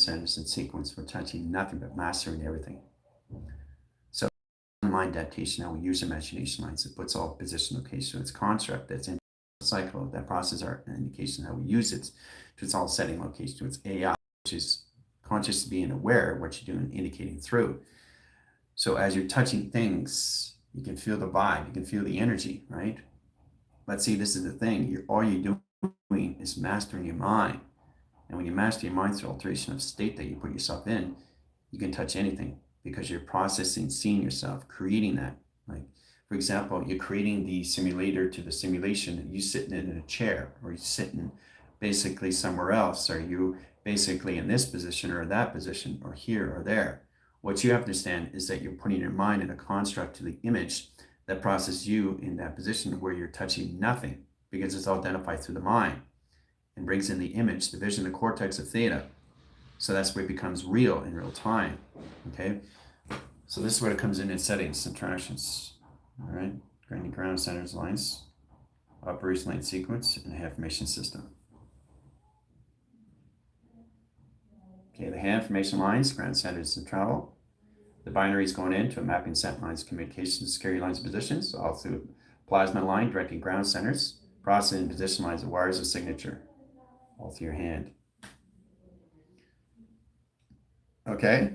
centers in sequence. We're touching nothing but mastering everything. So mind adaptation, how we use imagination lines, it puts all position location. It's construct that's in the cycle. That process our indication how we use it. To its all setting location. To its AI, which is conscious being aware of what you're doing, indicating through. So as you're touching things, you can feel the vibe, you can feel the energy, right? Let's see, this is the thing. All you're doing is mastering your mind. And when you master your mind through alteration of state that you put yourself in, you can touch anything because you're processing, seeing yourself, creating that. Like, for example, you're creating the simulator to the simulation. You sitting in a chair, or you're sitting basically somewhere else, or you basically in this position or that position, or here or there. What you have to understand is that you're putting your mind in a construct to the image that processes you in that position where you're touching nothing, because it's all identified through the mind and brings in the image, the vision, the cortex of theta. So that's where it becomes real in real time. Okay. So this is where it comes in settings, subtractions. All right. Ground centers, lines, operation line sequence, and a information system. Okay, the hand information lines, ground centers and travel. The binaries going into a mapping set lines, communications, security lines, positions, all through plasma line, directing ground centers, processing position lines, and wires of signature, all through your hand. Okay,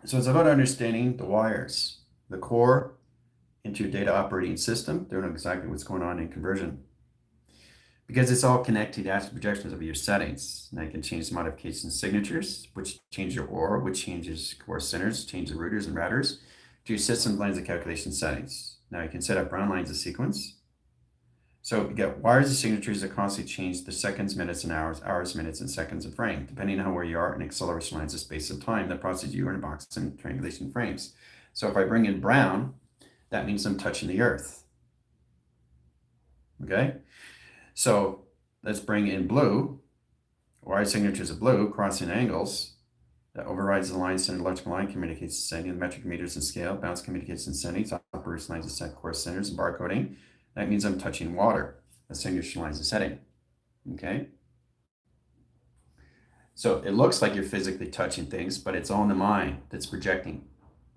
so it's about understanding the wires, the core into your data operating system. They know exactly what's going on in conversion, because it's all connected to astral projections of your settings. Now you can change the modification signatures, which change your aura, which changes core centers, change the routers and routers, to your system lines of calculation settings. Now you can set up round lines of sequence. So you get wires of signatures that constantly change the seconds, minutes, and hours, minutes, and seconds of frame, depending on where you are in acceleration lines of space and time that process you in a box and triangulation frames. So if I bring in brown, that means I'm touching the earth. Okay? So let's bring in blue, wire signatures of blue, crossing angles. That overrides the line center, electrical line communicates ascending, the metric meters and scale, bounce communicates ascending, operation lines of set core centers, and barcoding. That means I'm touching water. The signature lines of setting. Okay? So it looks like you're physically touching things, but it's all in the mind that's projecting,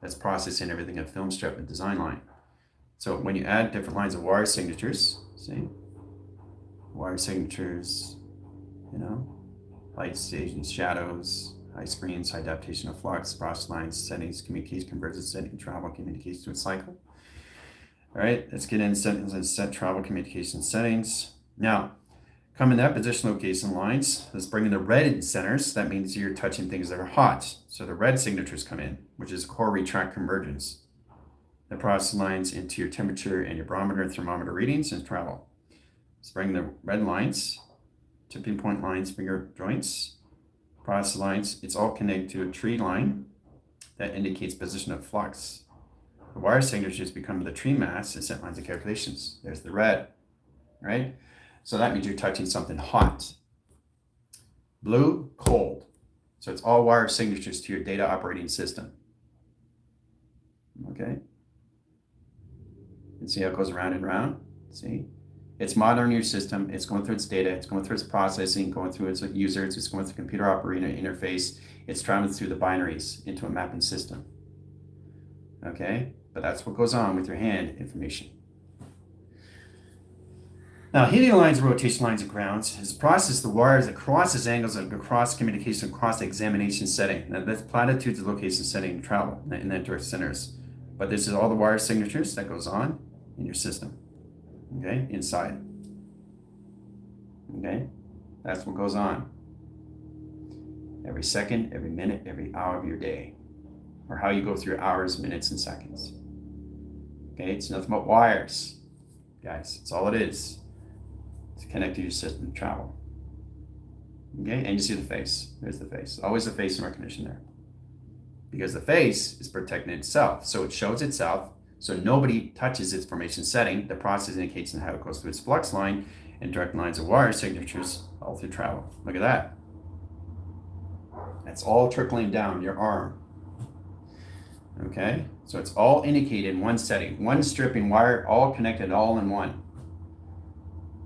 that's processing everything at film strip and design line. So when you add different lines of wire signatures, see? Wire signatures, light stations, shadows, high screens, high adaptation of flux, process lines, settings, communication, convergence, setting, travel, communication to a cycle. All right, let's get in settings and set travel communication settings. Now, come in that position location lines. Let's bring in the red centers. That means you're touching things that are hot. So the red signatures come in, which is core retract convergence. The process lines into your temperature and your barometer and thermometer readings and travel. Let's bring the red lines, tipping point lines, finger joints, process lines. It's all connected to a tree line that indicates position of flux. The wire signatures become the tree mass and set lines of calculations. There's the red, right? So that means you're touching something hot. Blue, cold. So it's all wire signatures to your data operating system. Okay? And see how it goes around and around? See? It's monitoring your system. It's going through its data. It's going through its processing, going through its users. It's going through computer operator interface. It's traveling through the binaries into a mapping system. Okay? But that's what goes on with your hand information. Now, heating lines, rotation lines, and grounds is process the wires that crosses angles and across communication, across examination setting. Now, that's platitudes, location, setting, and travel, and then direct centers. But this is all the wire signatures that goes on in your system. Okay, inside. Okay, that's what goes on. Every second, every minute, every hour of your day. Or how you go through hours, minutes, and seconds. Okay, it's nothing but wires, guys. It's all it is. To connect to your system and travel. Okay, and you see the face. There's the face. Always the face and recognition there. Because the face is protecting itself. So it shows itself. So nobody touches its formation setting. The process indicates how it goes through its flux line and direct lines of wire signatures all through travel. Look at that. That's all trickling down your arm. Okay, so it's all indicated in one setting, one stripping wire, all connected, all in one.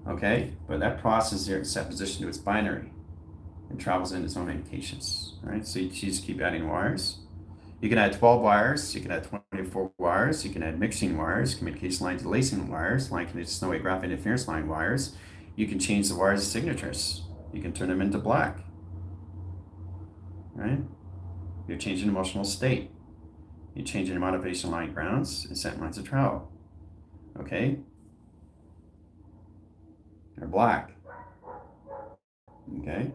Okay, but that process there is set position to its binary. and travels in its own indications. All right, so you just keep adding wires. You can add 12 wires, you can add 24 wires, you can add mixing wires, communication line to lacing wires, line connected to snowy graph interference line wires. You can change the wires' signatures. You can turn them into black. Right? You're changing emotional state. You're changing the motivation line grounds and set lines of travel. Okay? They're black. Okay?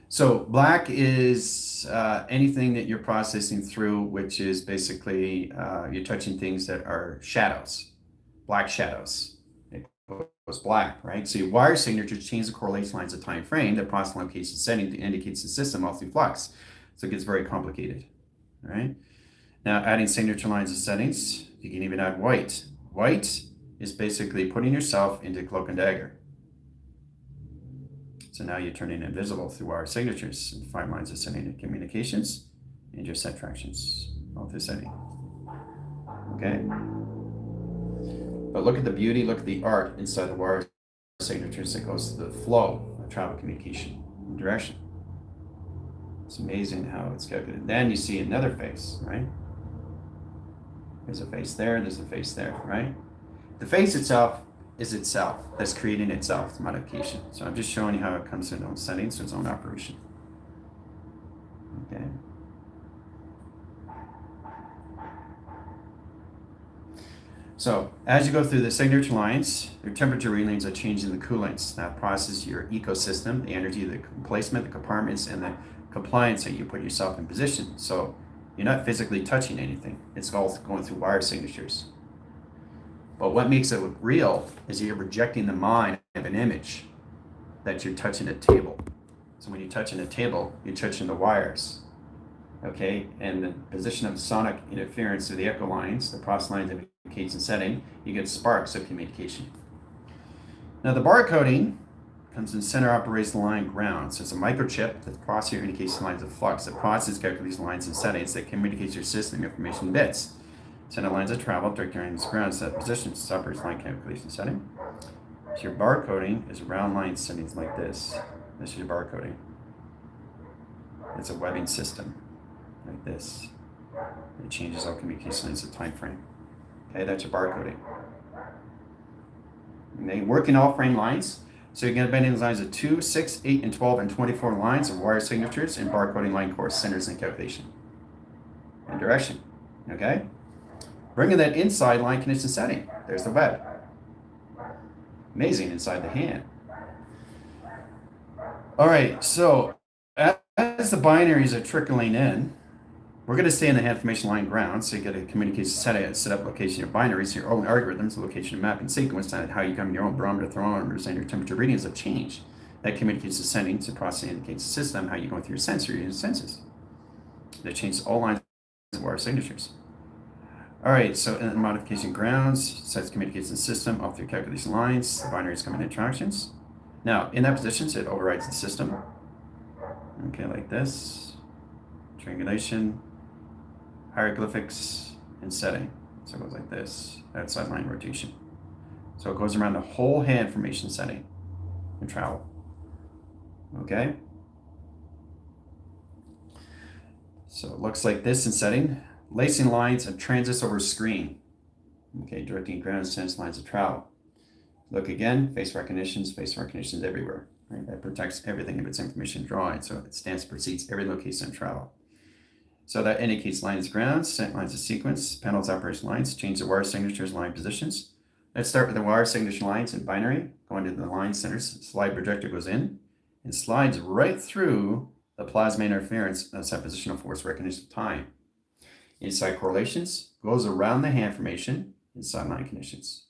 So black is anything that you're processing through, which is basically you're touching things that are shadows, black shadows. It goes black, right? So your wire signatures change the correlation lines of time frame that process location setting indicates the system all through flux. So it gets very complicated, right? Now adding signature lines of settings, you can even add white. White is basically putting yourself into cloak and dagger. So now you're turning invisible through wire signatures and 5 lines of setting and communications and your set fractions all through setting. Okay? But look at the beauty, look at the art inside the wire signatures that goes to the flow of travel communication and direction. It's amazing how it's calculated. Then you see another face, right? There's a face there, there's a face there, right? The face itself is itself, that's creating itself, the modification. So I'm just showing you how it comes to its own settings, to its own operation. Okay. So as you go through the signature lines, your temperature readings are changing the coolants. That processes your ecosystem, the energy, the placement, the compartments, and the compliance that you put yourself in position. So you're not physically touching anything. It's all going through wire signatures. But what makes it real is you're projecting the mind of an image that you're touching a table. So when you're touching a table, you're touching the wires, okay? And the position of sonic interference through the echo lines, the process lines of indicates and setting, you get sparks of communication. Now the barcoding comes in center operates the line ground. So it's a microchip that processes your indication lines of flux, that processes calculates lines and settings that communicates your system information bits. Center lines of travel, direct lines ground set positions, separates line calculation setting. So your barcoding is round line settings like this. This is your barcoding. It's a webbing system like this. It changes all communication lines of time frame. Okay, that's your barcoding. And they work in all frame lines. So you're going to bend in lines of 2, 6, 8, and 12, and 24 lines of wire signatures and barcoding line course centers and calculation and direction. Okay? Bringing that inside line condition setting. There's the web. Amazing inside the hand. All right, so as the binaries are trickling in, we're going to stay in the hand information line ground. So you get a communication set up location of binaries, your own algorithms, location of mapping sequence, and how you come your own barometer, thermometers, and your temperature readings have changed. That communicates the setting to process indicates the system, how you're going through your sensory and senses. That changes all lines of wire signatures. All right, so in the modification grounds, sets communication system up through calculation lines, the binaries come in interactions. Now, in that position, so it overrides the system. Okay, like this. Triangulation, hieroglyphics, and setting. So it goes like this, outside line rotation. So it goes around the whole hand formation setting and travel. Okay? So it looks like this in setting. Lacing lines and transits over screen. Okay, directing ground sense lines of travel. Look again, face recognitions everywhere. Right? That protects everything of its information drawing, so it stands precedes every location of travel. So that indicates lines of ground, set lines of sequence, panels operation lines, change the wire signatures, line positions. Let's start with the wire signature lines in binary, going to the line centers, slide projector goes in, and slides right through the plasma interference and set positional force recognition of time. Inside correlations goes around the hand formation inside line conditions.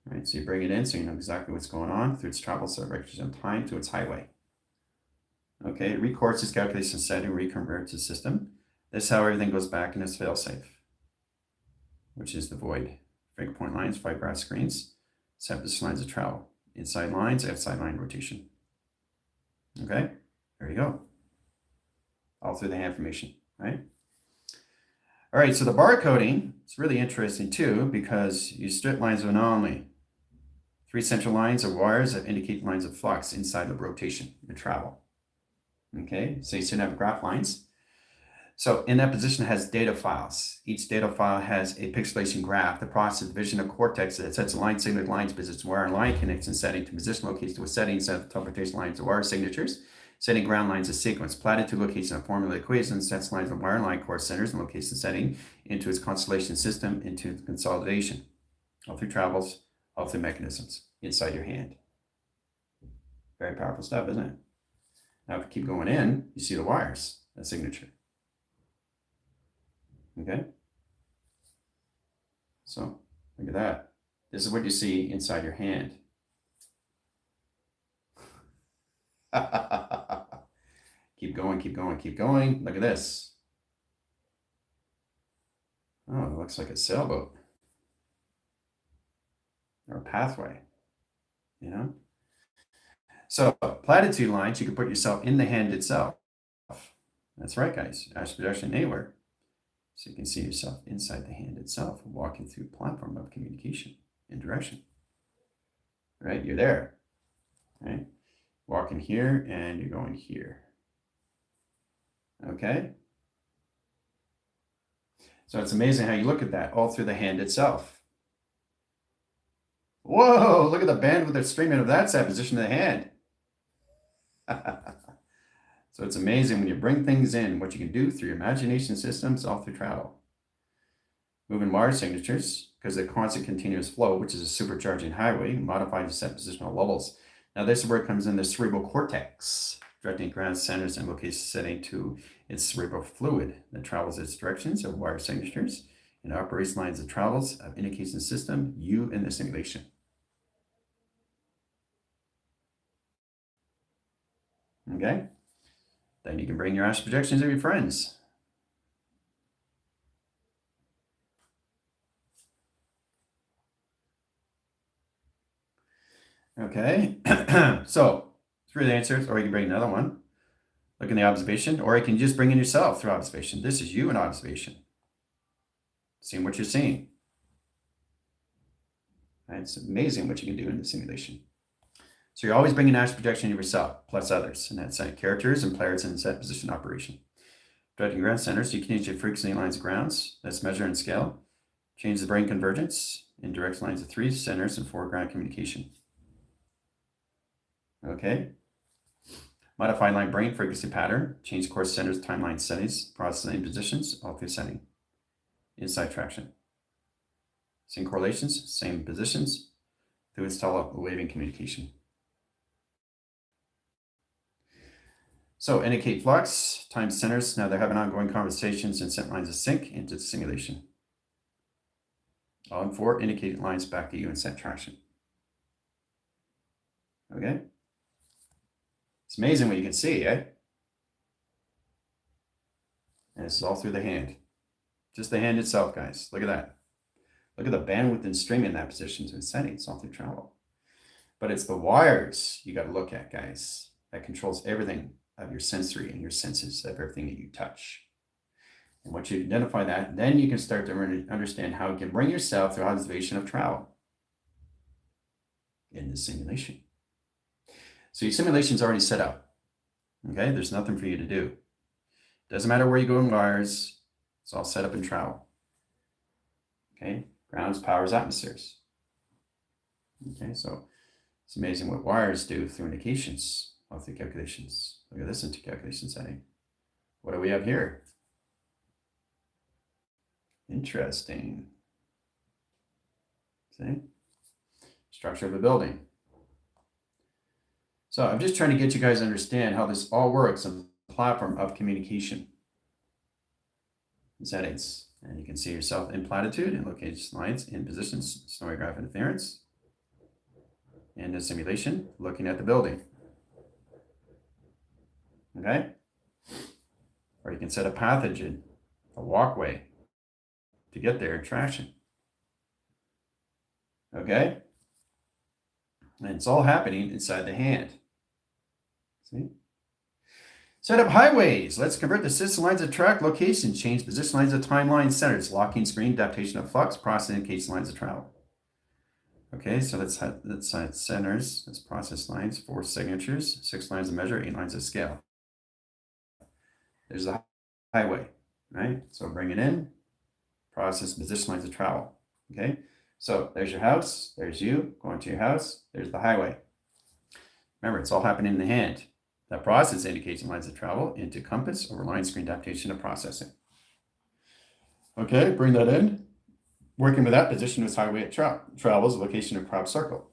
All right, so you bring it in so you know exactly what's going on through its travel set records on time to its highway. Okay, it records its calculation setting, reconverts the system. This is how everything goes back in its failsafe, which is the void. Finger point lines, 5 graph screens, set position lines of travel. Inside lines, outside line rotation. Okay, there you go. All through the hand formation, right? All right, so the barcoding is really interesting too because you strip lines of anomaly 3 central lines of wires that indicate lines of flux inside of rotation and travel. Okay, so you should have graph lines. So in that position it has data files. Each data file has a pixelation graph. The process of division of cortex that sets a line signal to lines, position wire and line connects and setting to position locates to a setting, set of teleportation lines of wire signatures, setting ground lines of sequence, platitude location of formula equation, sets lines of wire and line core centers and location setting into its constellation system, into the consolidation. All through travels, all through mechanisms inside your hand. Very powerful stuff, isn't it? Now if you keep going in, you see the wires, that signature. Okay? So, look at that. This is what you see inside your hand. Keep going, keep going, keep going. Look at this. Oh, it looks like a sailboat. Or a pathway, you know? So, platitude lines, you can put yourself in the hand itself. That's right, guys. Astral projection anywhere. So you can see yourself inside the hand itself, walking through the platform of communication and direction. Right? You're there. Right? Walking here and you're going here. Okay? So it's amazing how you look at that all through the hand itself. Whoa, look at the bandwidth that's streaming of that side position of the hand. So it's amazing when you bring things in, what you can do through your imagination systems all through travel. Moving wire signatures, because the constant continuous flow, which is a supercharging highway, modified to set positional levels. Now this is where it comes in the cerebral cortex, directing ground centers and location setting to its cerebral fluid that travels its directions of wire signatures and operates lines of travels of indication system, you in the simulation. Okay? Then you can bring your astral projections of your friends. Okay, so 3 of the answers, or you can bring another one. Look in the observation, or you can just bring in yourself through observation. This is you in observation. Seeing what you're seeing. Right? It's amazing what you can do in the simulation. So you're always bringing astral projection of yourself, plus others, and that's characters and players in set position operation. Directing ground centers, you can change your frequency lines of grounds. That's measure and scale. Change the brain convergence in direct lines of 3 centers and 4 ground communication. Okay. Modify line brain frequency pattern. Change course centers, timeline settings, processing positions, all through setting. Inside traction. Same correlations, same positions, through install waving communication. So indicate flux, time centers. Now they're having ongoing conversations and sent lines of sync into the simulation. All in 4 indicated lines back to you in set traction. Okay. It's amazing what you can see, eh? And it's all through the hand. Just the hand itself, guys. Look at that. Look at the bandwidth and stream in that position and setting. It's all through travel. But it's the wires you got to look at, guys. That controls everything of your sensory and your senses of everything that you touch. And once you identify that, then you can start to understand how you can bring yourself through observation of travel in the simulation. So your simulation's already set up. Okay, there's nothing for you to do. Doesn't matter where you go in wires, it's all set up in travel. Okay, grounds, powers, atmospheres. Okay, so it's amazing what wires do through indications, all through calculations. Look at this into calculation setting. What do we have here? Interesting. See? Structure of a building. So I'm just trying to get you guys to understand how this all works on the platform of communication settings. And you can see yourself in platitude and location lines in positions, snowy graph interference, and the simulation, looking at the building. Okay? Or you can set a pathogen, a walkway to get there in traction. Okay? And it's all happening inside the hand. See? Set up highways. Let's convert the system lines of track location, change position lines of timeline centers, locking screen, adaptation of flux, processing indication lines of travel. Okay, so let's set centers, let's process lines, 4 signatures, 6 lines of measure, 8 lines of scale. There's the highway, right? So bring it in, process, position lines of travel. Okay, so there's your house, there's you going to your house, there's the highway. Remember, it's all happening in the hand. That process indicates lines of travel into compass over line screen adaptation and processing. Okay, bring that in. Working with that, position with highway it travels, location of crop circle.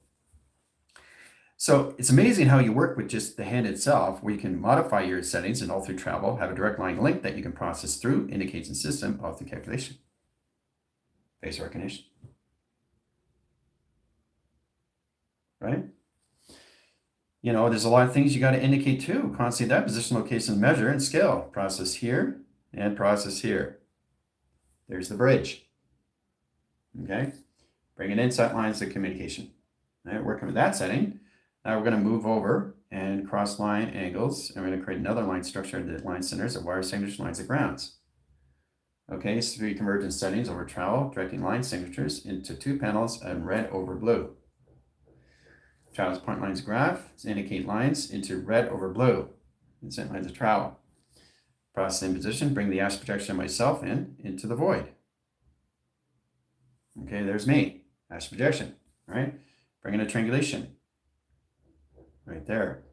So it's amazing how you work with just the hand itself, where you can modify your settings and all through travel, have a direct line link that you can process through, indicates in system, all through calculation. Face recognition. Right? You know, there's a lot of things you got to indicate too. Constantly that position, location, measure, and scale. Process here and process here. There's the bridge. Okay? Bring it in, set lines of communication. All right, working with that setting. Now we're going to move over and cross line angles, and we're going to create another line structure that line centers of wire signatures, lines of grounds. Okay, so 3 convergence settings over travel, directing line signatures into 2 panels and red over blue. Travel's point lines graph indicate lines into red over blue. And set lines of travel. Process in position, bring the ash projection of myself into the void. Okay, there's me, ash projection, right? Bring in a triangulation. Right there.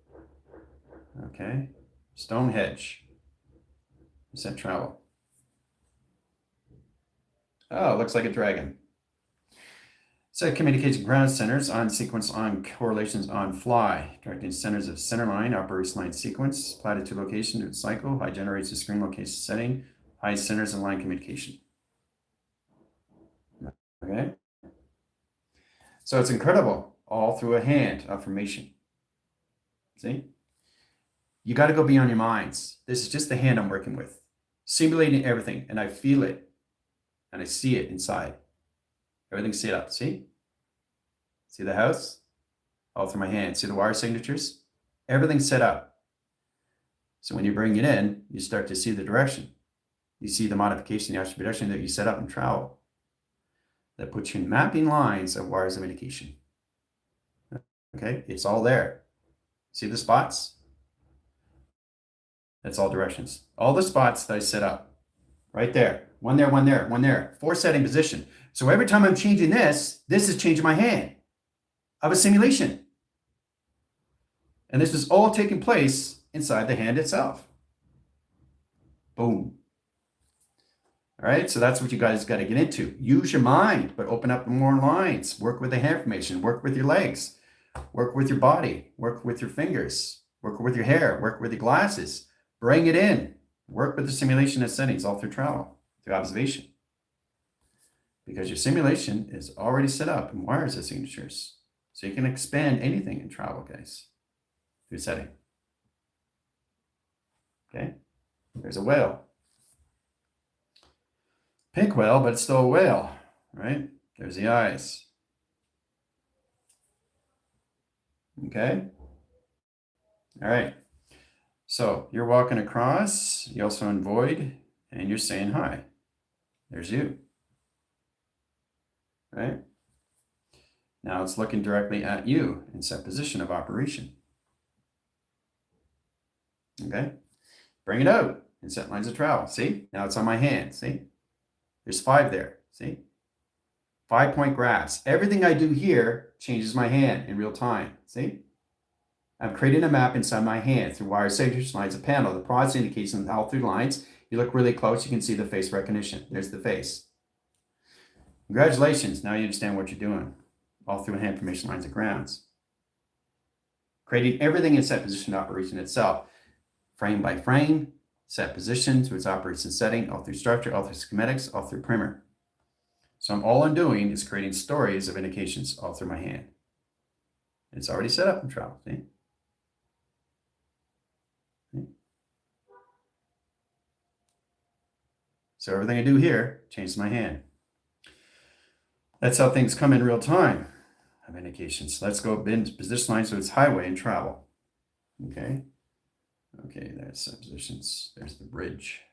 Okay. Stone hedge. Set travel. Oh, looks like a dragon. Set communication ground centers on sequence on correlations on fly. Directing centers of center line, operates line sequence, platitude location to cycle, high generates the screen location setting, high centers and line communication. Okay. So it's incredible, all through a hand of formation. See? You got to go beyond your minds. This is just the hand I'm working with. Simulating everything, and I feel it, and I see it inside. Everything's set up, see? See the house? All through my hand. See the wire signatures? Everything's set up. So when you bring it in, you start to see the direction. You see the modification, the actual projection that you set up in travel. That puts you in mapping lines of wires of indication. Okay, it's all there. See the spots? That's all directions. All the spots that I set up. Right there. One there, one there, one there. 4 setting position. So every time I'm changing this is changing my hand of a simulation. And this is all taking place inside the hand itself. Boom. All right, so that's what you guys got to get into. Use your mind, but open up more lines. Work with the hand formation. Work with your legs. Work with your body. Work with your fingers. Work with your hair. Work with your glasses. Bring it in. Work with the simulation and settings all through travel, through observation. Because your simulation is already set up in wires as signatures. So you can expand anything in travel, guys, through setting. Okay, there's a whale. Pink whale, but it's still a whale, right? There's the eyes. Okay. All right. So you're walking across, you also in void, and you're saying hi. There's you. Right? Now it's looking directly at you in set position of operation. Okay? Bring it out in set lines of travel. See? Now it's on my hand. See? There's 5 there. See? 5-point graphs. Everything I do here changes my hand in real time. See? I'm creating a map inside my hand through wire signatures, lines of panel. The process indicates in all 3 lines. You look really close, you can see the face recognition. There's the face. Congratulations. Now you understand what you're doing. All through hand formation lines of grounds. Creating everything in set position operation itself. Frame by frame, set position to its operation setting, all through structure, all through schematics, all through primer. So all I'm doing is creating stories of indications all through my hand. It's already set up in travel. See? So everything I do here changes my hand. That's how things come in real time of indications. Let's go into position line so it's highway and travel. Okay. Okay, there's some positions. There's the bridge.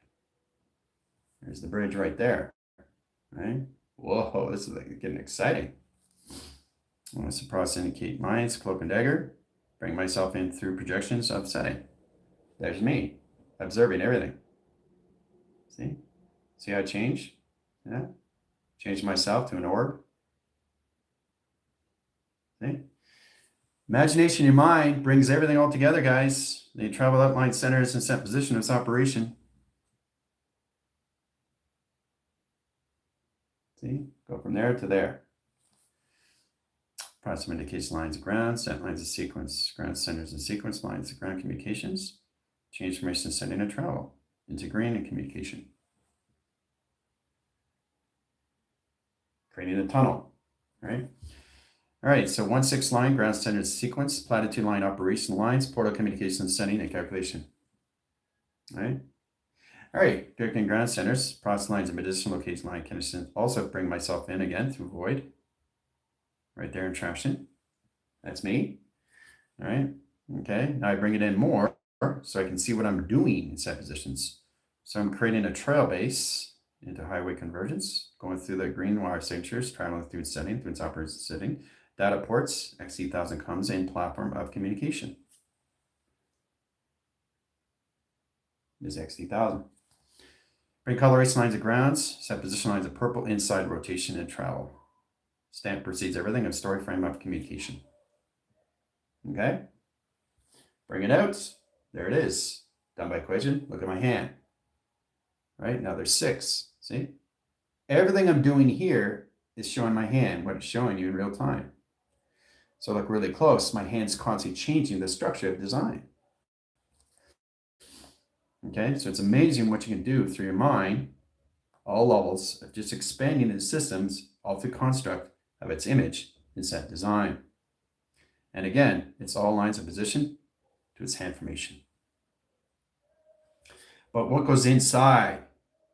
There's the bridge right there. Right? Whoa, this is like getting exciting. I want to cross indicate lines, cloak and dagger. Bring myself in through projections of setting. There's me, observing everything. See? See how I change? Yeah. Change myself to an orb. See? Imagination in your mind brings everything all together, guys. They travel outline centers and set position of this operation. See? Go from there to there. Process indicates lines of ground, set lines of sequence, ground centers and sequence lines of ground communications, change formation setting and travel into green and communication. Creating a tunnel, right? All right, so 1-6 line, ground centered sequence, platitude line operational lines, portal communication setting and calculation. All right, directing ground centers, process lines and medicinal location line condition. Also bring myself in again through void. Right there in traction. That's me. All right. Okay. Now I bring it in more so I can see what I'm doing in set positions. So I'm creating a trail base into highway convergence, going through the green wire signatures, traveling through its setting, through its operating setting. Data ports, XC1000 comes in platform of communication. This is XC1000. Bring coloration lines of grounds, set position lines of purple inside rotation and travel. Stamp precedes everything of story frame of communication. Okay? Bring it out. There it is. Done by equation. Look at my hand. Right? Now there's 6. See? Everything I'm doing here is showing my hand, what it's showing you in real time. So look really close. My hand's constantly changing the structure of design. Okay? So it's amazing what you can do through your mind, all levels of just expanding the systems all through construct of its image in set design. And again, it's all lines of position to its hand formation. But what goes inside,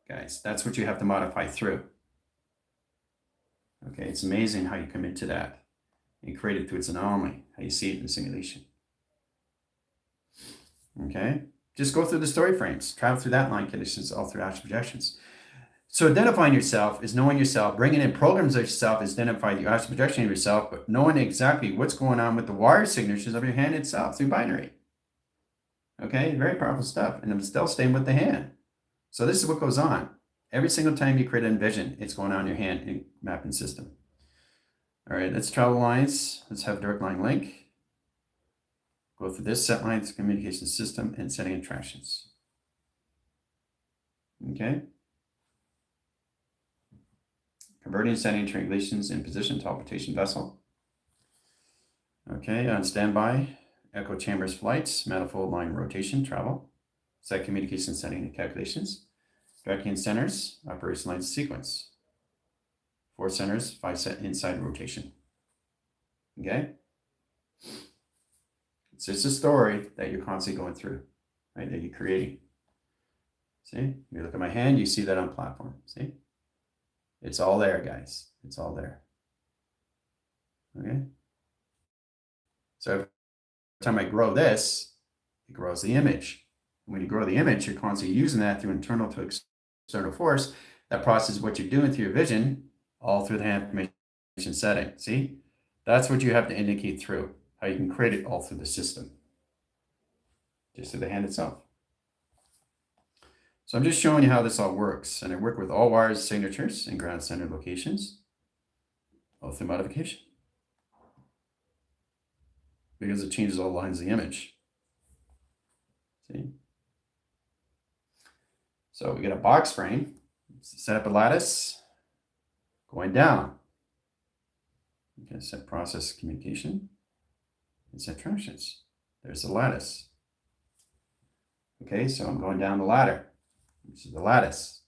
guys, that's what you have to modify through. Okay, it's amazing how you come into that and create it through its anomaly, how you see it in the simulation. Okay, just go through the story frames, travel through that line conditions all through astral projections. So identifying yourself is knowing yourself. Bringing in programs of yourself is identifying the astral projection of yourself, but knowing exactly what's going on with the wire signatures of your hand itself through binary. Okay, very powerful stuff. And I'm still staying with the hand. So this is what goes on. Every single time you create an envision, it's going on in your hand in mapping system. All right, let's travel lines. Let's have direct line link. Go through this set lines communication system and setting attractions. Okay. Converting setting triangulations in position teleportation vessel. Okay, on standby, echo chambers flights, manifold line rotation, travel, set communication setting and calculations, directing centers, operation lines sequence, 4 centers, 5 set inside rotation. Okay? It's just a story that you're constantly going through, right? That you're creating. See? You look at my hand, you see that on platform. See? It's all there, guys. It's all there. Okay? So every time I grow this, it grows the image. When you grow the image, you're constantly using that through internal to external force. That processes what you're doing through your vision, all through the hand formation setting. See? That's what you have to indicate through, how you can create it all through the system. Just through the hand itself. So I'm just showing you how this all works. And I work with all wires, signatures, and ground center locations, all through modification. Because it changes all lines of the image. See? So we get a box frame, set up a lattice, going down. Okay, set process communication, and set tractions. There's the lattice. Okay, so I'm going down the ladder. This is the lattice.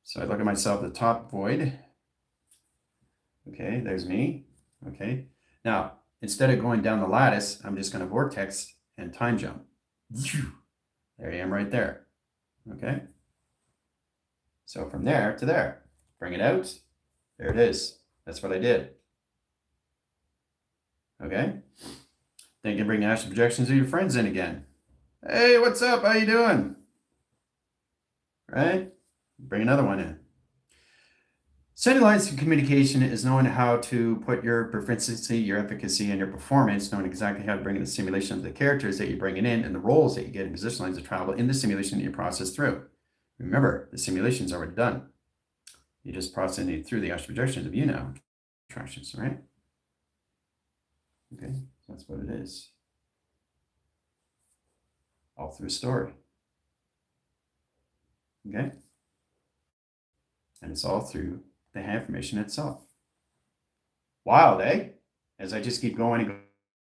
So I look at myself at the top void. Okay, there's me. Okay, now instead of going down the lattice, I'm just going to vortex and time jump. There I am right there. Okay, so from there to there, bring it out. There it is. That's what I did. Okay, then you can bring astral projections of your friends in again. Hey, what's up? How you doing? Right? Bring another one in. Setting lines of communication is knowing how to put your proficiency, your efficacy, and your performance, knowing exactly how to bring in the simulation of the characters that you're bringing in and the roles that you get in position lines of travel in the simulation that you process through. Remember, the simulation's already done. You're just processing it through the astral projections of you now. Attractions, right? Okay, so that's what it is. All through a story. Okay? And it's all through the hand information itself. Wild, eh? As I just keep going and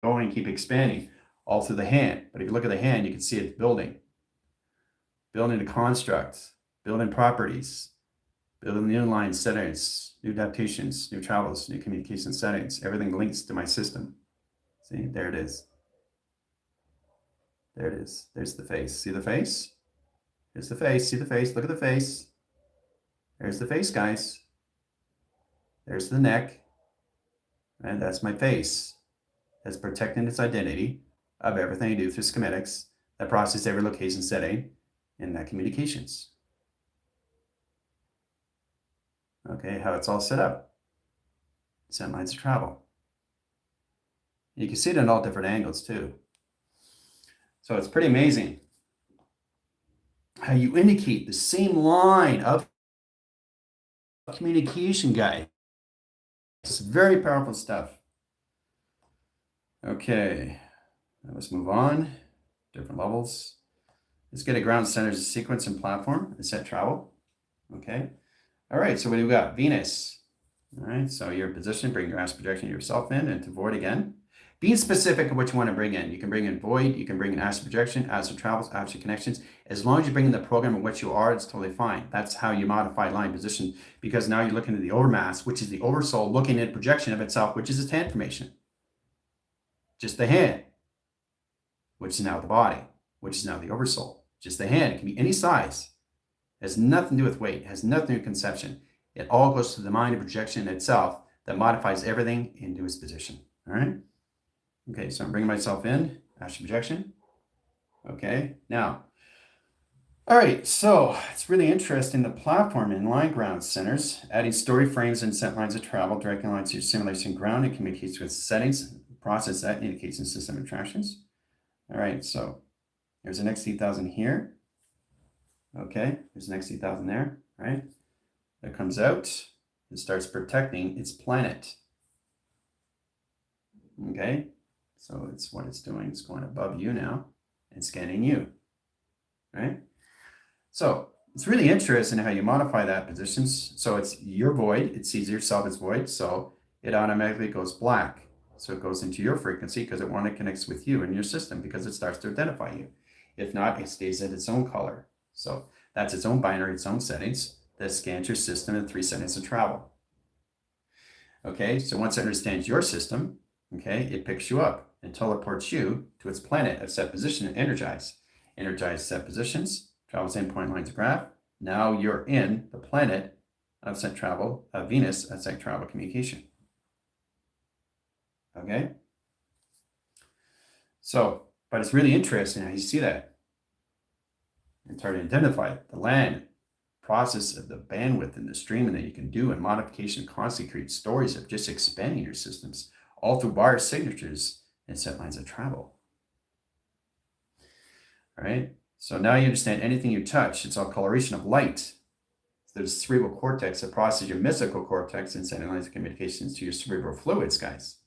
going and keep expanding all through the hand. But if you look at the hand, you can see it's building a construct, building properties, building new lines, settings, new adaptations, new travels, new communication settings. Everything links to my system. See, there it is. There it is. There's the face. See the face? There's the face. See the face? Look at the face. There's the face, guys. There's the neck. And that's my face. That's protecting its identity of everything I do through schematics that process every location setting in that communications. Okay, how it's all set up. Set lines of travel. You can see it in all different angles too. So it's pretty amazing how you indicate the same line of communication, guys. It's very powerful stuff. Okay, let's move on. Different levels. Let's get a ground center sequence and platform and set travel. Okay. All right, so what do we got? Venus. All right, so your position, bring your astral projection yourself in and to void again. Be specific of what you want to bring in. You can bring in void, you can bring in astral projection, astral travels, astral connections. As long as you bring in the program of what you are, it's totally fine. That's how you modify line position, because now you're looking at the overmass, which is the oversoul looking at projection of itself, which is its hand formation. Just the hand, which is now the body, which is now the oversoul. Just the hand. It can be any size. It has nothing to do with weight. It has nothing to do with conception. It all goes to the mind of projection itself that modifies everything into its position. All right? Okay, so I'm bringing myself in, astral projection. Okay, now, all right, so it's really interesting, the platform in line ground centers, adding story frames and set lines of travel, directing lines to your simulation ground and communicates with settings, process that indicates in system attractions. All right, so there's an XT1000 here. Okay, there's an XT1000 there, right? That comes out and starts protecting its planet. Okay, so it's what it's doing. It's going above you now and scanning you, right? So it's really interesting how you modify that positions. So it's your void. It sees yourself as void. So it automatically goes black. So it goes into your frequency because it connects with you and your system because it starts to identify you. If not, it stays at its own color. So that's its own binary, its own settings that scans your system in 3 settings of travel. Okay, so once it understands your system, okay, it picks you up and teleports you to its planet of set position and energize. Energize set positions, travels in point lines of graph. Now you're in the planet of set travel, Venus of set travel communication. Okay? So, but it's really interesting how you see that. And try to identify the land, process of the bandwidth and the streaming that you can do, and modification constantly creates stories of just expanding your systems, all through wire signatures and set lines of travel. All right, so now you understand anything you touch, it's all coloration of light. There's cerebral cortex that processes your mystical cortex and sending lines of communications to your cerebral fluids, guys.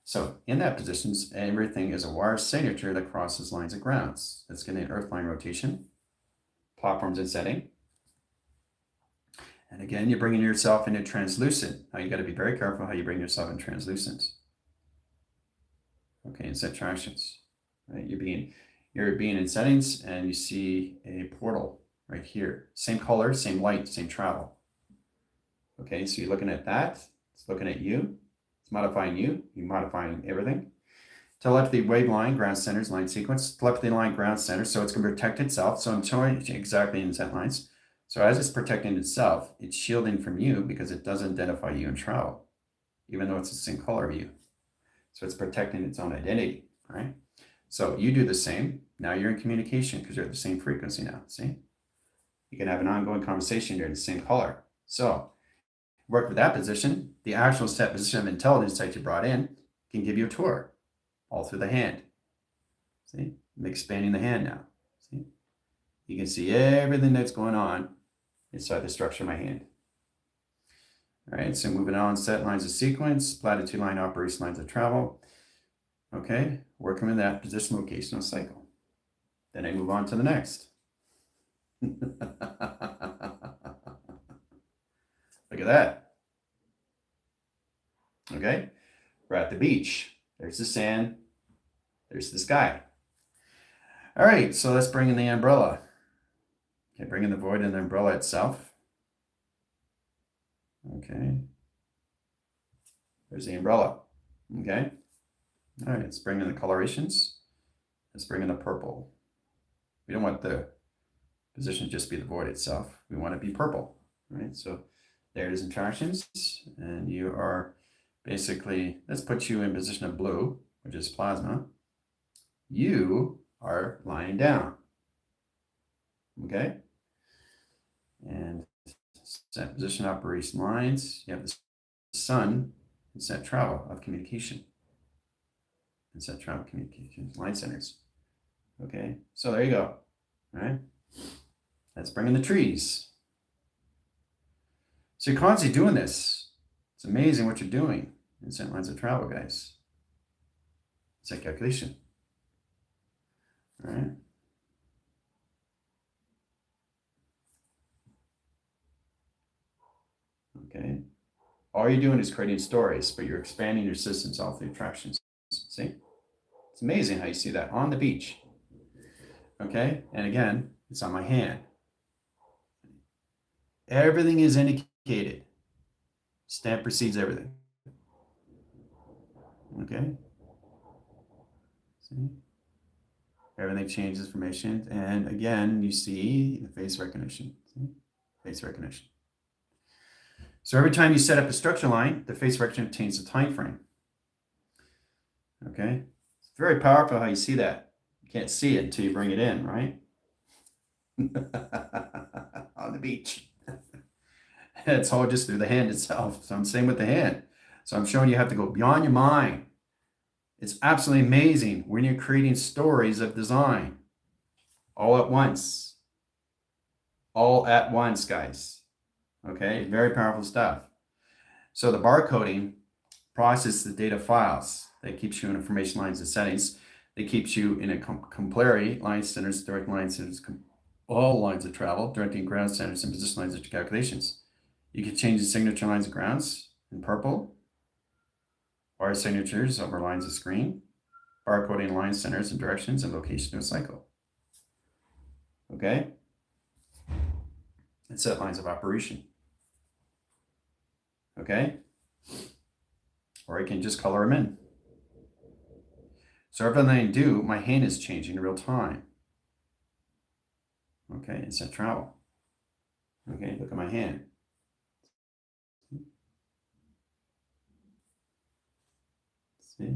So in that position, everything is a wire signature that crosses lines of grounds. That's getting an earth line rotation, platforms and setting. And again, you're bringing yourself into translucent. Now you got to be very careful how you bring yourself in translucent. Okay, and set attractions. Right, you're being in settings, and you see a portal right here. Same color, same light, same travel. Okay, so you're looking at that. It's looking at you. It's modifying you. You're modifying everything. Telepathy wave line, ground centers, line sequence. Telepathy line, ground center. So it's going to protect itself. So I'm showing exactly in set lines. So as it's protecting itself, it's shielding from you because it doesn't identify you in travel, even though it's the same color of you. So it's protecting its own identity, right? So you do the same. Now you're in communication because you're at the same frequency now, see? You can have an ongoing conversation. You're in the same color. So work with that position, the actual set position of intelligence that you brought in can give you a tour all through the hand. See, I'm expanding the hand now. See, you can see everything that's going on inside the structure of my hand. All right, so moving on, set lines of sequence, platitude line, operation lines of travel. Okay, working with that position, locational cycle. Then I move on to the next. Look at that. Okay, we're at the beach. There's the sand. There's the sky. All right, so let's bring in the umbrella. Okay, bring in the void and the umbrella itself. Okay. There's the umbrella. Okay. All right, let's bring in the colorations. Let's bring in the purple. We don't want the position to just be the void itself. We want it to be purple. Right? So there it is, interactions. And you are basically, let's put you in position of blue, which is plasma. You are lying down. Okay. And set position operation lines. You have the sun and set travel of communication. And set travel communication line centers. Okay, so there you go. All right. Let's bring in the trees. So you're constantly doing this. It's amazing what you're doing in set lines of travel, guys. Set calculation. All right. Okay. All you're doing is creating stories, but you're expanding your systems all through attractions. See? It's amazing how you see that on the beach. Okay. And again, it's on my hand. Everything is indicated. Stamp precedes everything. Okay. See? Everything changes information. And again, you see the face recognition. See? Face recognition. So every time you set up a structure line, the face recognition changes the time frame. Okay. It's very powerful how you see that. You can't see it until you bring it in, right? On the beach. It's all just through the hand itself. So I'm saying with the hand. So I'm showing you have to go beyond your mind. It's absolutely amazing when you're creating stories of design all at once. All at once, guys. Okay, very powerful stuff. So the barcoding processes the data files. That keeps you in information lines and settings. It keeps you in a complementary line centers, direct line centers, all lines of travel, directing ground centers, and position lines of calculations. You can change the signature lines of grounds in purple, bar signatures over lines of screen, barcoding line centers and directions, and location of cycle. Okay? And set lines of operation. Okay? Or I can just color them in. So everything I do, my hand is changing in real time. Okay, and set travel. Okay, look at my hand. See?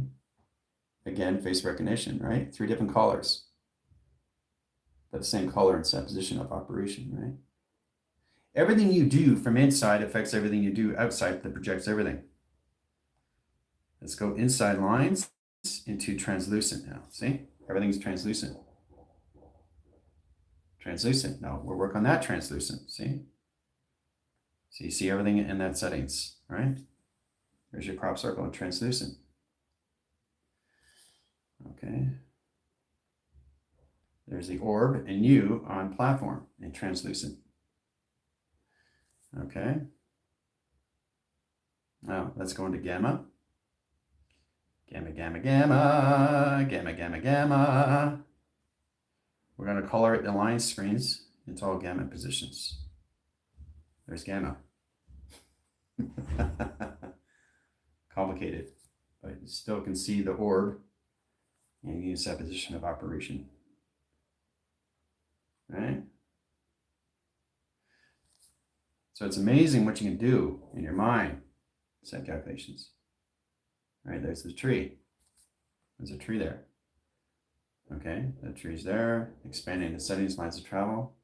Again, face recognition, right? 3 different colors. But the same color and set position of operation, right? Everything you do from inside affects everything you do outside that projects everything. Let's go inside lines into translucent now. See? Everything's translucent. Translucent. Now we'll work on that translucent. See? So you see everything in that settings, right? There's your crop circle and translucent. Okay. There's the orb and you on platform and translucent. Okay. Now let's go into gamma. Gamma, gamma, gamma, gamma, gamma, gamma. We're going to color it the line screens into all gamma positions. There's gamma. Complicated, but you still can see the orb and you use that position of operation. Right? So it's amazing what you can do in your mind. Set calculations. All right, there's the tree. There's a tree there. Okay, the tree's there. Expanding the settings, lines of travel.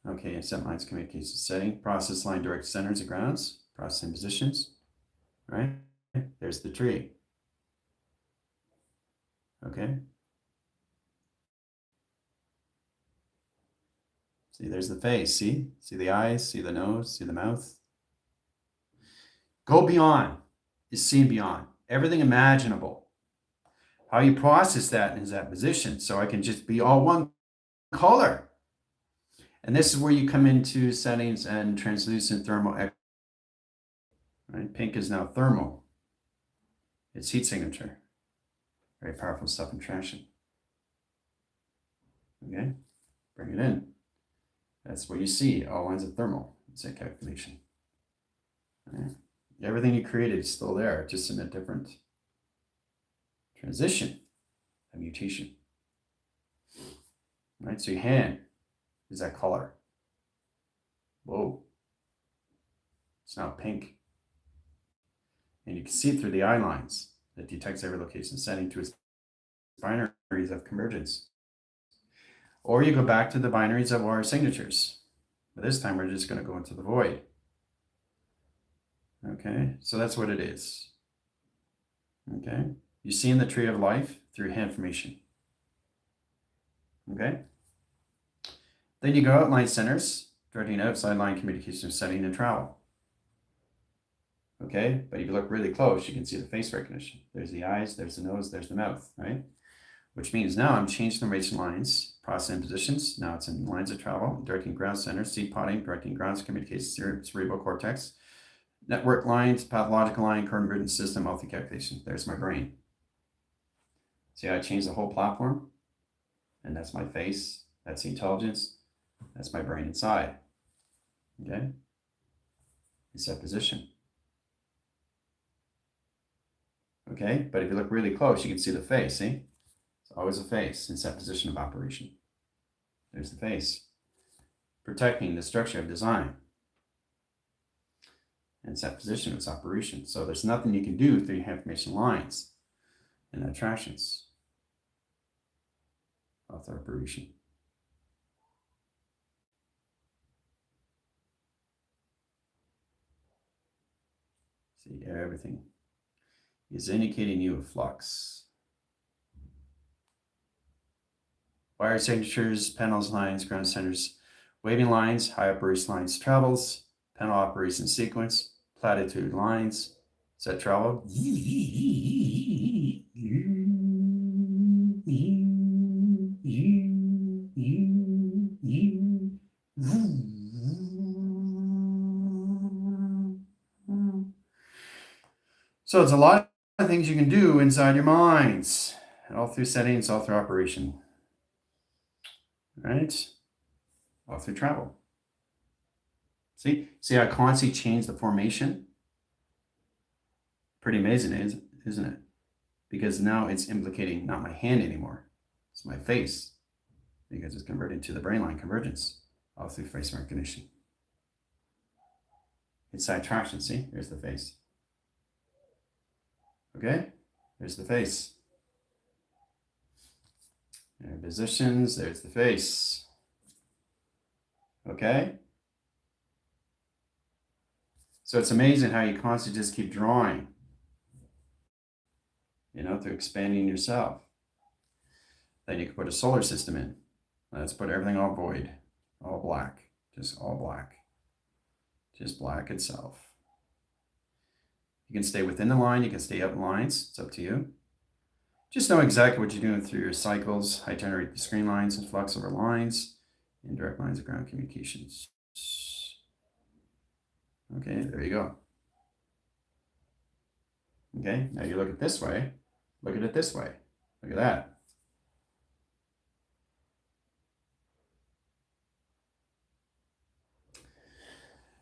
Okay, and set lines, communication setting, process line direct centers and grounds, processing positions, right? There's the tree. Okay. See, there's the face. See the eyes, see the nose, see the mouth. Go beyond is seen beyond everything imaginable. How you process that is that position. So I can just be all one color. And this is where you come into settings and translucent thermal. Right? Pink is now thermal. It's heat signature. Very powerful stuff in transition. Okay, bring it in. That's what you see. All lines of thermal. It's a calculation. Right? Everything you created is still there, just in a different transition, a mutation. Right? So your hand is that color. Whoa. It's now pink. And you can see it through the eye lines. It detects every location setting to its binaries of convergence. Or you go back to the binaries of our signatures. But this time we're just going to go into the void. Okay, so that's what it is. Okay, you see in the tree of life through hand formation. Okay, then you go outline centers, directing outside line communication setting and travel. Okay, but if you look really close, you can see the face recognition. There's the eyes, there's the nose, there's the mouth, right? Which means now I'm changing the formation lines, processing positions. Now it's in lines of travel, directing ground center, seed potting, directing grounds communication, cerebral cortex, network lines, pathological line, convergence system, multi-calculation. There's my brain. See how I changed the whole platform? And that's my face. That's the intelligence. That's my brain inside. Okay? It's that position. Okay? But if you look really close, you can see the face. See? It's always a face. It's that position of operation. There's the face. Protecting the structure of design. And it's that position of its operation. So there's nothing you can do through your information lines and attractions of the operation. See, everything is indicating you a flux. Wire signatures, panels, lines, ground centers, waving lines, high operation lines, travels, panel operation sequence, platitude lines, set travel. So it's a lot of things you can do inside your minds, all through settings, all through operation, right? All through travel. See how I constantly change the formation? Pretty amazing, isn't it? Because now it's implicating not my hand anymore. It's my face, because it's converted to the brain line convergence, all through face recognition. Inside traction, see? There's the face. Okay? There's the face. There are positions, there's the face. Okay? So it's amazing how you constantly just keep drawing, through expanding yourself. Then you can put a solar system in. Let's put everything all void, all black, just all black. Just black itself. You can stay within the line, you can stay up lines, it's up to you. Just know exactly what you're doing through your cycles. I generate the screen lines and flux over lines, indirect lines of ground communications. Okay, there you go. Okay, now you look at it this way. Look at it this way. Look at that.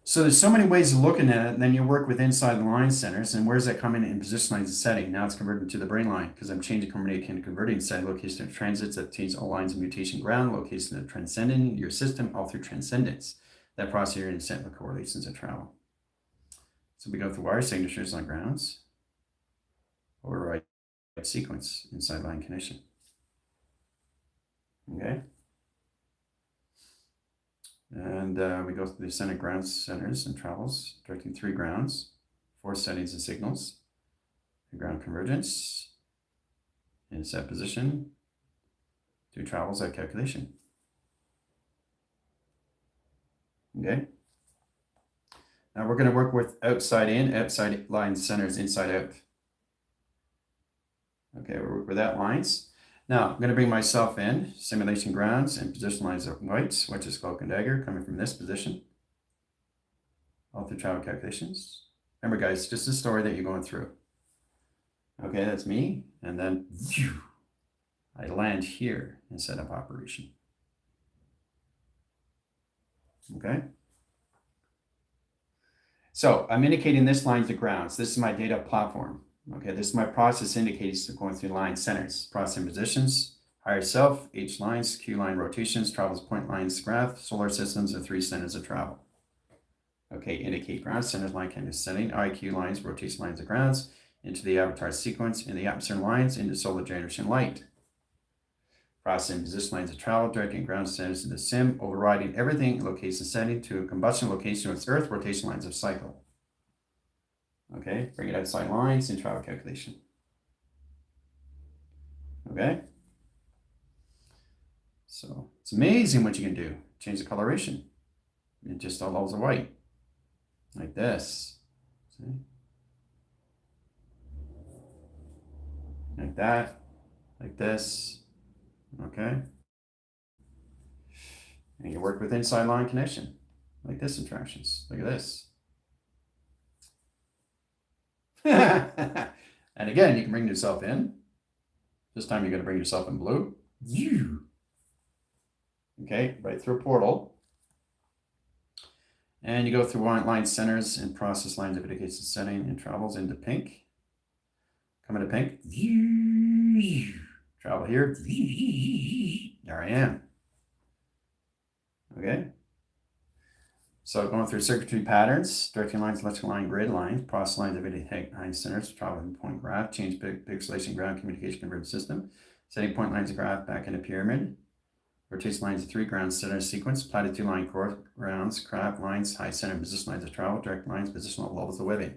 So there's so many ways of looking at it, and then you work with inside the line centers, and where's that coming in position lines and setting? Now it's converted to the brain line, because I'm changing combination and converting set location of transits that change all lines of mutation ground, location of transcending your system, all through transcendence. That process here in set correlations of travel. So we go through wire signatures on grounds, or right sequence inside line connection. Okay. And we go through the center ground centers and travels, directing 3 grounds, 4 settings and signals, the ground convergence, in set position, 2 travels at calculation. Okay. Now we're going to work with outside in, outside line centers, inside out. Okay, we'll work with that lines. Now I'm going to bring myself in, simulation grounds and position lines of whites, which is cloak and dagger, coming from this position. All through travel calculations. Remember guys, just a story that you're going through. Okay, that's me. And then I land here and set up operation. Okay. So I'm indicating this line to grounds. This is my data platform. Okay, this is my process indicators going through line centers, processing positions, higher self, H lines, Q line rotations, travels point lines graph, solar systems, and 3 centers of travel. Okay, indicate ground centers line kind of setting, IQ lines, rotation lines of grounds, into the avatar sequence, in the atmosphere lines, into solar generation light. Processing position lines of travel, directing ground centers into sim, overriding everything location setting to a combustion location with Earth rotation lines of cycle. Okay, bring it outside lines in travel calculation. Okay. So it's amazing what you can do. Change the coloration. It just allows a white. Like this. See? Like that. Like this. Okay. And you work with inside line connection. Like this interactions. Look at this. And again, you can bring yourself in. This time you're going to bring yourself in blue. Okay, right through a portal. And you go through line centers and process lines of indication setting and travels into pink. Come into pink. Travel here. There I am. Okay. So going through circuitry patterns, directing lines, electrical line, grid lines, process lines of line centers, travel and point graph, change pixelation ground communication convergence system, setting point lines of graph back into pyramid, rotation lines of 3 ground center sequence, plotted 2 line core grounds, craft lines, high center position lines of travel, direct lines, positional levels of webbing.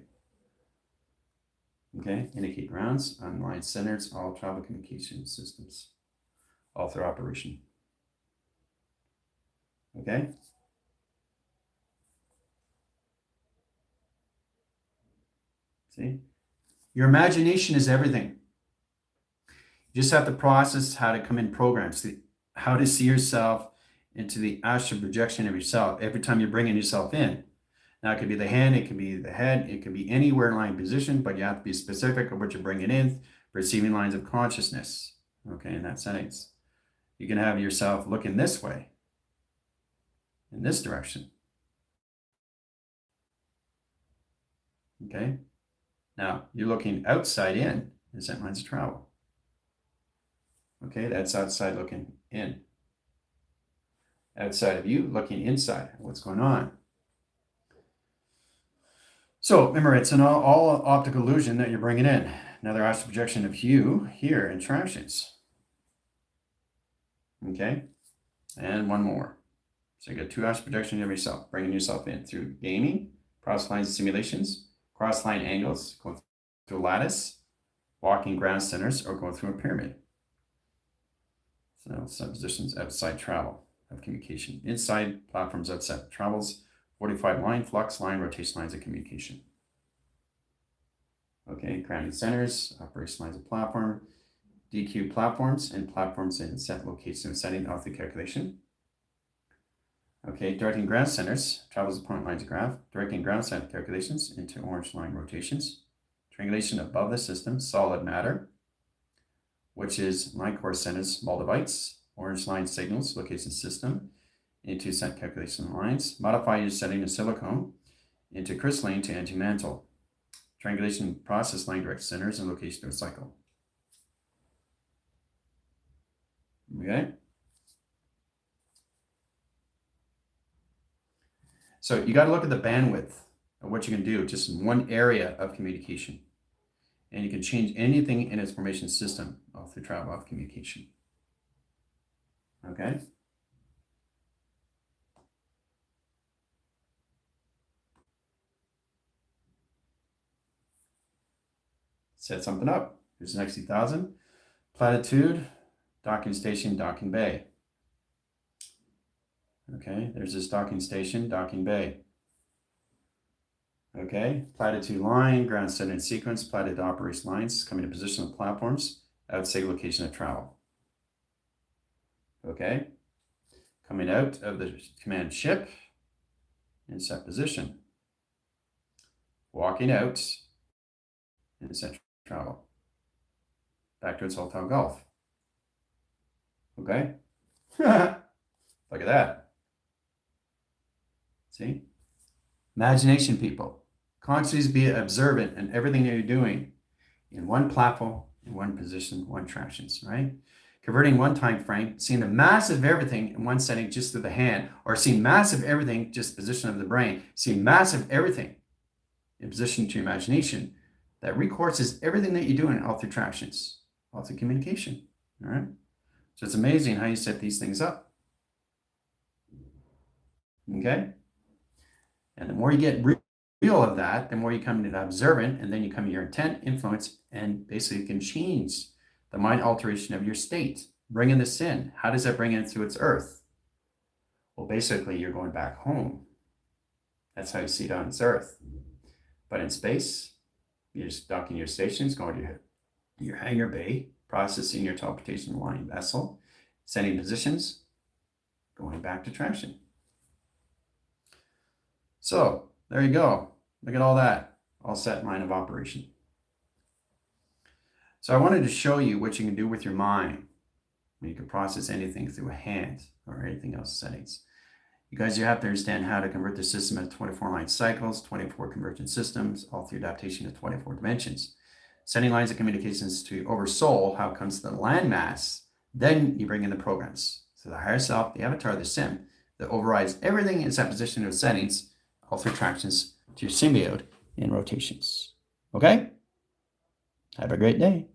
Okay, indicate grounds on line centers, all travel communication systems, all through operation. Okay. See, your imagination is everything. You just have to process how to come in programs, how to see yourself into the astral projection of yourself every time you're bringing yourself in. Now, it could be the hand, it could be the head, it could be anywhere in line position, but you have to be specific of what you're bringing in, perceiving lines of consciousness, okay, in that settings. You can have yourself looking this way, in this direction. Okay, now you're looking outside in set lines of travel. Okay, that's outside looking in. Outside of you, looking inside, what's going on. So remember, it's an all optical illusion that you're bringing in. Another astral projection of you here in interactions. Okay, and one more. So you got 2 astral projections of yourself, bringing yourself in through gaming, cross lines simulations, cross line angles, going through a lattice, walking ground centers, or going through a pyramid. So some positions outside travel of communication. Inside platforms outside travels, 45 line, flux line, rotation lines of communication. Okay, grounding centers, operation lines of platform, DQ platforms, and platforms in set location setting off the calculation. Okay, directing ground centers, travels point lines of graph, directing ground center calculations into orange line rotations. Triangulation above the system, solid matter, which is line core centers, Maldivites, orange line signals, location system, into set calculation lines. Modify your setting of silicone into crystalline to anti-mantle. Triangulation process line direct centers and location of cycle. Okay. So you got to look at the bandwidth of what you can do just in one area of communication. And you can change anything in its information system through travel of communication. Okay. set something up. Here's the next 1000. Platitude, docking station, docking bay. Okay, there's this docking station, docking bay. Okay, platitude line, ground set in sequence, platitude operation lines, coming to position of platforms, outside location of travel. Okay, coming out of the command ship in set position. Walking out in set travel. Back towards Hotel Gulf. Okay, look at that. See? Imagination, people. Constantly be observant in everything that you're doing in one platform, in one position, one tractions, right? Converting one time frame, seeing the massive everything in one setting just through the hand, or seeing massive everything just position of the brain, seeing massive everything in position to your imagination, that recourses everything that you're doing all through tractions, all through communication, all right? So it's amazing how you set these things up, okay? And the more you get real of that, the more you come into the observant, and then you come to your intent, influence, and basically can change the mind alteration of your state. Bringing this in. How does that bring it to its earth? Well, basically, you're going back home. That's how you see it on its earth. But in space, you're just docking your stations, going to your hangar bay, processing your teleportation line vessel, setting positions, going back to traction. So there you go. Look at all that. All set mind of operation. So I wanted to show you what you can do with your mind when you can process anything through a hand or anything else settings. You guys, you have to understand how to convert the system into 24 line cycles, 24 convergent systems, all through adaptation to 24 dimensions. Sending lines of communications to over soul, how it comes to the landmass, then you bring in the programs. So the higher self, the avatar, the sim, that overrides everything in its position of settings, all through tractions to your symbiote in rotations. Okay? Have a great day.